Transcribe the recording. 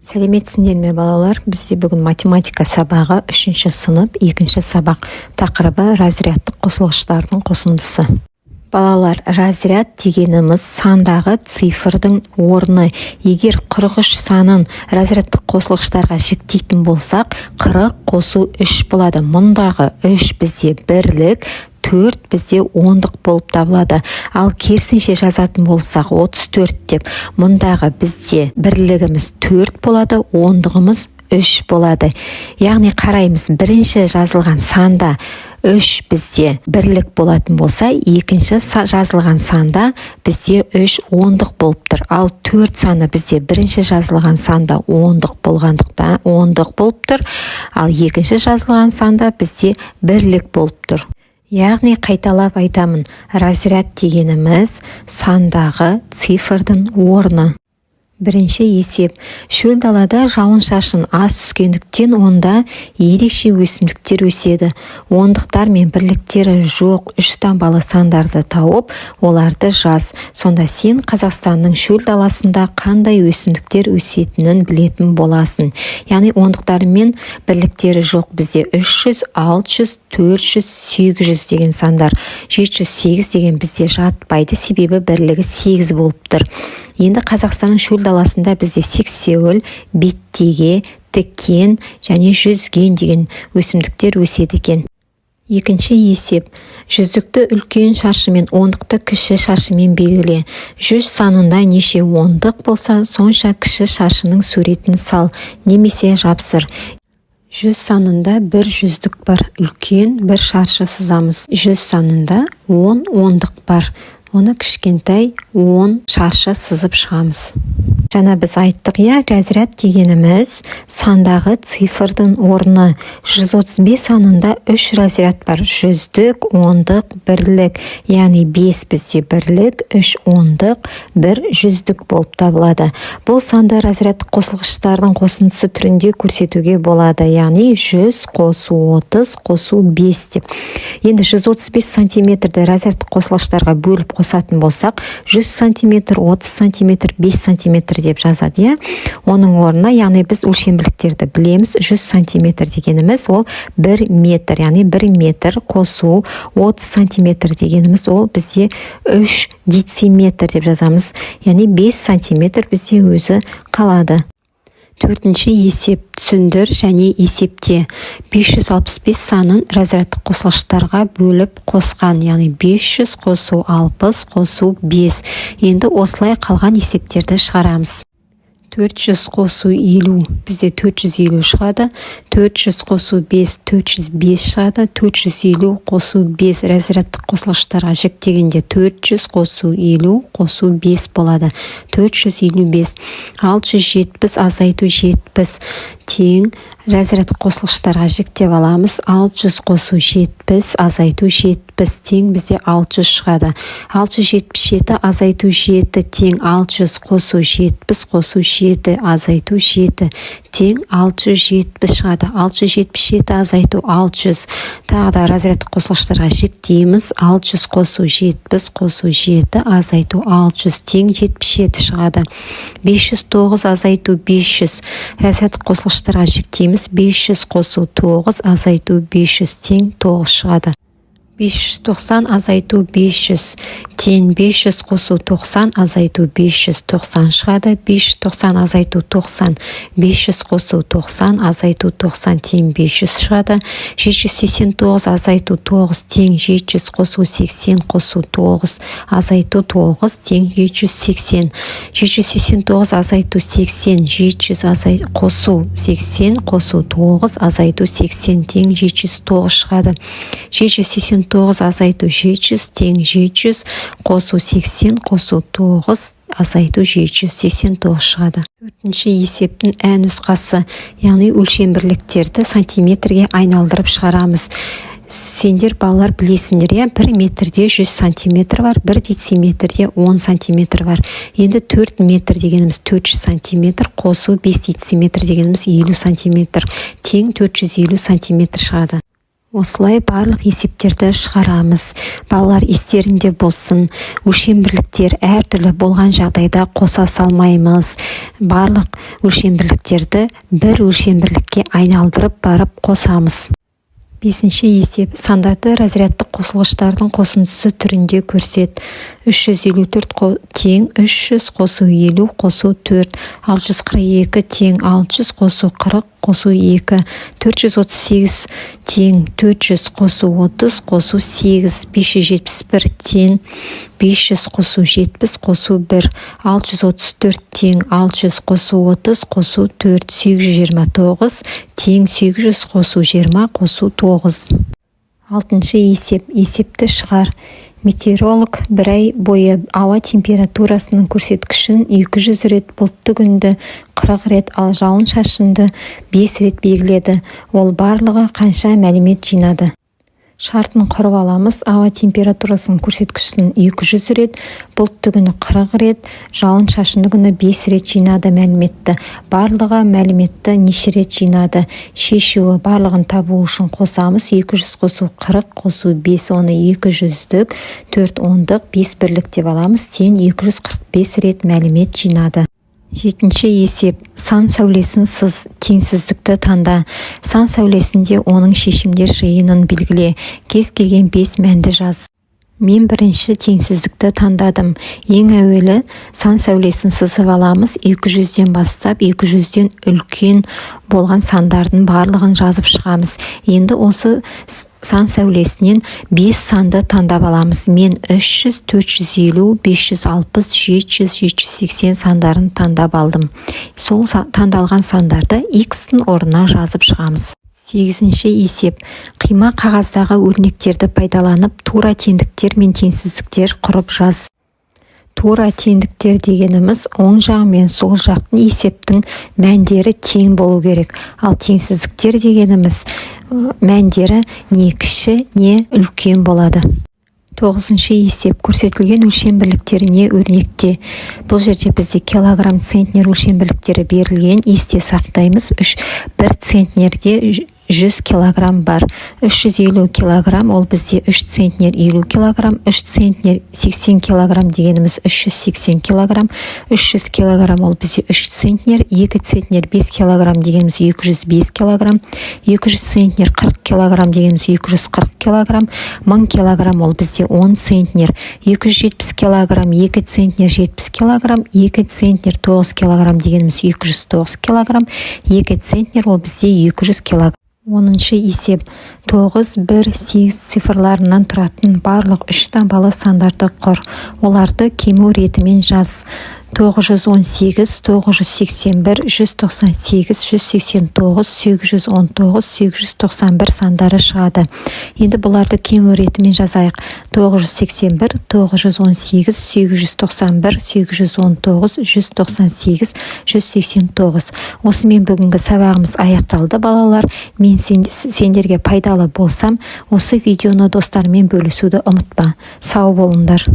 Сәлеметсіңдер ме балалар? Бізде бүгін математика сабағы 3-ші сынып 2-ші сабақ. Тақырыбы разрядтық қосылғыштардың қосындысы. Балалар, разряд дегеніміз сандағы цифрдың орны. Егер 43 санын разрядтық қосылғыштарға жіктейтін болсақ, 40 қосу 3 болады. Мұндағы 3 бізде бірлік, 4 бізде ондық болып табылады. Ал керісінше жазатын болсақ 34 деп, мұндағы бізде бірлігіміз 4 болады, ондығымыз 3 болады. Яғни қараймыз, бірінші жазылған санда 3 бізде бірлік болатын болса, екінші жазылған санда бізде 3 ондық болып тұр. Ал 4 саны бізде бірінші жазылған санда ондық болғандықта ондық болып тұр. Ал екінші жазылған санда бізде бірлік болып тұр. Яғни қайталап айтамын, разряд дегеніміз сандағы цифрдың орны. Бірінші есеп. Шөл далада жауын-шашын аз түскендіктен онда ерекше өсімдіктер өседі. Ондықтар мен бірліктері жоқ 3 таңбалы сандарды тауып, оларды жаз. Сонда сен Қазақстанның шөл даласында қандай өсімдіктер өсетінін білетін боласың. Яғни ондықтар мен бірліктері жоқ бізде 300, 600, 400, 800 деген сандар. 708 деген бізде жатпайды, себебі бірлігі 8 болып тұр. Енді Қазақстанның шөл даласында бізде сексеуіл, беттеге, тіккен және жүзген деген өсімдіктер өседі екен. Екінші есеп. Жүздікті үлкен шаршымен, ондықты кіші шаршымен белгіле. 100 санында неше ондық болса, сонша кіші шаршының суретін сал, немесе жапсыр. 100 санында бір жүздік бар, үлкен бір шаршы сызамыз. 100 санында 10 ондық бар. Оны кішкентай 10 шаршы сызып шығамыз. Жаңа біз айттық, разряд дегеніміз сандағы цифрдың орны. 135 санында 3 разряд бар. Жүздік, ондық, бірлік. Яғни 5 бізде бірлік, 3 ондық, 1 жүздік болып табылады. Бұл санды разрядтық қосылғыштардың қосындысы түрінде көрсетуге болады. Яғни 100 қосу 30 қосу 5 деп. Енді 135 сантиметрді разрядтық қосылғыштарға бөліп қосатын болсақ, 100 сантиметр, 30 сантиметр, 5 сантиметр деп жазады. Оның орнына, яғни біз өлшемділіктерді білеміз. 100 сантиметр дегеніміз ол 1 метр, яғни 1 метр қосу 30 сантиметр дегеніміз ол бізде 3 дециметр деп жазамыз. Яғни 5 сантиметр бізде өзі қалады. Төртінші есеп. Түсіндір және есепте. 565 санын разрядтық қосылғыштарға бөліп қосқан, яғни 500 қосу 60 қосу 5. Енді осылай қалған есептерді шығарамыз. 400 қосу 50, бізде 450 шығады. 400 қосу 5, 405 шығады. 450 қосу 5 разрядтық қосылғыштарға жіктегенде 400 қосу 50 қосу 5 болады. 455. 670 азайту 70 тең разрядтық қосылғыштарға жіктеп аламыз. 600 қосу 70 азайту 70 тең бізде 600 шығады. 677 азайту 7 тең 600 қосу 70 қосу 7 азайту 7 тең 670 шығады. 677 азайту 600. Тағы да разрядтық қосылғыштарға жіктейміз. 600 қосу 70 қосу 7 азайту 600 тең 77 шығады. 509 азайту 500. Разрядтық қосылғыштарға жіктейміз. 500 қосу 9 азайту 500 тең 9 шығады. 590 азайту 500 тең 500 қосу 90 азайту 590 шығады. 590 азайту 90, 500 қосу 90 азайту 90 тең 500 шығады. 789 азайту 9 тең 700 қосу 80 қосу 9 азайту 9 тең 780. 789 азайту 80, 700 қосу 80 қосу 9 азайту 80 тең 709 шығады. 789 азайту 700 тең 700 қосу 80 қосу 9 азайту 789 шығады. Төртінші есептің ә нұсқасы, яғни өлшем бірліктерді сантиметрге айналдырып шығарамыз. Сендер балалар білесіңдер, 1 метрде 100 сантиметр бар, 1 дециметрде 10 сантиметр бар. Енді 4 метр дегеніміз 400 сантиметр, қосу 5 дециметр дегеніміз 50 сантиметр, тең 450 сантиметр шығады. Осылай барлық есептерді шығарамыз. Балалар естерінде болсын, өлшем бірліктер әртүрлі болған жағдайда қоса салмаймыз. Барлық өлшем бірліктерді бір өлшем бірлікке айналдырып барып қосамыз. 5-ші есеп. Сандарды разрядтық қосылғыштардың қосындысы түрінде көрсет. 354 тең 300 қосу 50 қосу 4, 642 тең 600 қосу 40 қосу 2, 438 тең 400 қосу 30 қосу 8, 571 тең 500 қосу 70 қосу 1, 634 тең 600 қосу 30 қосу 4, 829 тең 800 қосу 20 қосу 9. 6-ші есеп. Есепті шығар. Метеоролог бір ай бойы ауа температурасының көрсеткішін 200 рет, бұлтты күнді 40 рет, ал жауын шашынды 5 рет белгіледі. Ол барлығы қанша мәлімет жинады? Шартын құрып аламыз. Ауа температурасының көрсеткішін 200 рет, бұлтты күні 40 рет, жауын шашынды күні 5 рет жинады мәліметті. Барлығы мәліметті неше рет жинады? Шешуі. Барлығын табу үшін қосамыз. 200 қосу 40 қосу 5, оны 200-дік, 4 ондық, 5 бірлік деп аламыз. Сен 245 рет мәлімет жинады. 7-ші есеп. Сан сәулесін сыз, теңсіздікті таңда. Сан сәулесінде оның шешімдер жиынын белгіле. Кез келген 5 мәнді жаз. Мен бірінші теңсіздікті таңдадым. Ең әуелі сан сәулесін сызып аламыз. 200-ден бастап 200-ден үлкен болған сандардың барлығын жазып шығамыз. Енді осы сан сәулесінен 5 санды таңдап аламыз. Мен 300, 450, 560, 700, 780 сандарын таңдап алдым. Сол таңдалған сандарды X-тің орнына жазып шығамыз. 8-ші есеп. Қима қағаздағы өрнектерді пайдаланып, тура теңдіктер мен теңсіздіктер құрып жаз. Тура теңдіктер дегеніміз оң жағы мен сол жақтың есептің мәндері тең болу керек. Ал теңсіздіктер дегеніміз мәндері не кіші, не үлкен болады. 9-ші есеп. Көрсетілген өлшем бірліктеріне өрнекте. Бұл жерде бізде килограмм, центнер өлшем бірліктері берілген. Есте сақтаймыз. 1 центнерде 100 килограмм бар. 350 килограмм, ол бізде 3 центнер 50 килограмм, 3 центнер 80 килограмм дегеніміз 380 килограмм, 300 килограмм, ол бізде 3 центнер, 2 центнер 5 килограмм дегеніміз 205 килограмм, 200 центнер 40 килограмм дегеніміз 240 килограмм, 1000 килограмм, ол бізде 10 центнер, 270 килограмм, 2 центнер 70 килограмм, 2 центнер 9 килограмм дегеніміз 209 килограмм, 2 центнер, ол бізде 200 килограмм. 10-ші есеп. 9, 1, 8 цифрларынан тұратын барлық 3 таңбалы сандарды құр. Оларды кему ретімен жаз. 918, 981, 198, 189, 819, 891 сандары шығады. Енді бұларды кему ретімен жазайық. 981, 918, 891, 819, 198, 189. Осымен бүгінгі сабағымыз аяқталды, балалар. Мен сендерге пайдалы болсам, осы видеоны достармен бөлісуді ұмытпа. Сау болыңдар.